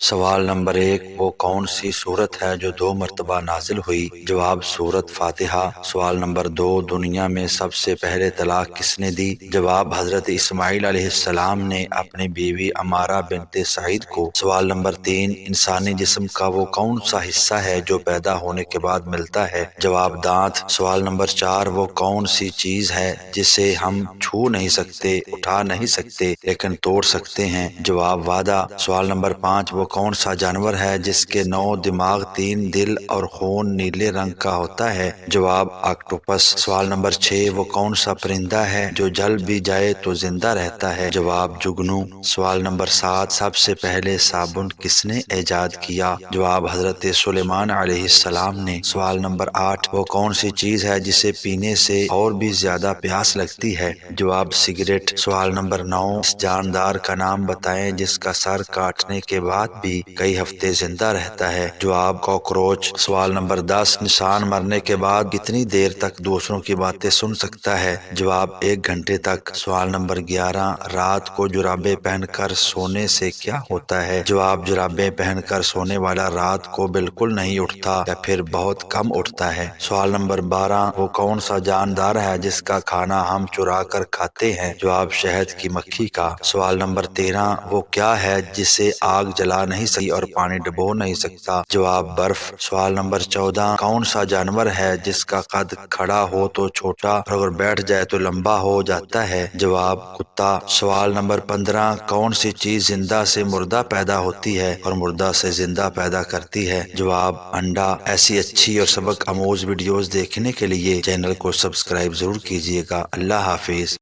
سوال نمبر 1، وہ کون سی سورت ہے جو 2 مرتبہ نازل ہوئی؟ جواب، سورت فاتحہ۔ سوال نمبر 2، دنیا میں سب سے پہلے طلاق کس نے دی؟ جواب، حضرت اسماعیل علیہ السلام نے اپنی بیوی عمارہ بنت سعید کو۔ سوال نمبر 3، انسانی جسم کا وہ کون سا حصہ ہے جو پیدا ہونے کے بعد ملتا ہے؟ جواب، دانت۔ سوال نمبر 4، وہ کون سی چیز ہے جسے ہم چھو نہیں سکتے، اٹھا نہیں سکتے لیکن توڑ سکتے ہیں؟ جواب، وعدہ۔ سوال نمبر 5، وہ کون سا جانور ہے جس کے 9 دماغ، 3 دل اور خون نیلے رنگ کا ہوتا ہے؟ جواب، آکٹوپس۔ سوال نمبر 6، وہ کون سا پرندہ ہے جو جل بھی جائے تو زندہ رہتا ہے؟ جواب، جگنو۔ سوال نمبر 7، سب سے پہلے صابن کس نے ایجاد کیا؟ جواب، حضرت سلیمان علیہ السلام نے۔ سوال نمبر 8، وہ کون سی چیز ہے جسے پینے سے اور بھی زیادہ پیاس لگتی ہے؟ جواب، سگریٹ۔ سوال نمبر 9، اس جاندار کا نام بتائیں جس کا سر کاٹنے کے بعد بھی کئی ہفتے زندہ رہتا ہے؟ جواب، کاکروچ۔ سوال نمبر 10، انسان مرنے کے بعد کتنی دیر تک دوسروں کی باتیں سن سکتا ہے؟ جواب، 1 گھنٹے تک۔ سوال نمبر 11، رات کو جرابیں پہن کر سونے سے کیا ہوتا ہے؟ جواب، جرابیں پہن کر سونے والا رات کو بالکل نہیں اٹھتا یا پھر بہت کم اٹھتا ہے۔ سوال نمبر 12، وہ کون سا جاندار ہے جس کا کھانا ہم چرا کر کھاتے ہیں؟ جواب، شہد کی مکھی کا۔ سوال نمبر 13، وہ کیا ہے جسے آگ جلا نہیں سکتی اور پانی ڈبو نہیں سکتا؟ جواب، برف۔ سوال نمبر 14، کون سا جانور ہے جس کا قد کھڑا ہو تو چھوٹا اور اگر بیٹھ جائے تو لمبا ہو جاتا ہے؟ جواب، کتا۔ سوال نمبر 15، کون سی چیز زندہ سے مردہ پیدا ہوتی ہے اور مردہ سے زندہ پیدا کرتی ہے؟ جواب، انڈا۔ ایسی اچھی اور سبق آموز ویڈیوز دیکھنے کے لیے چینل کو سبسکرائب ضرور کیجیے گا۔ اللہ حافظ۔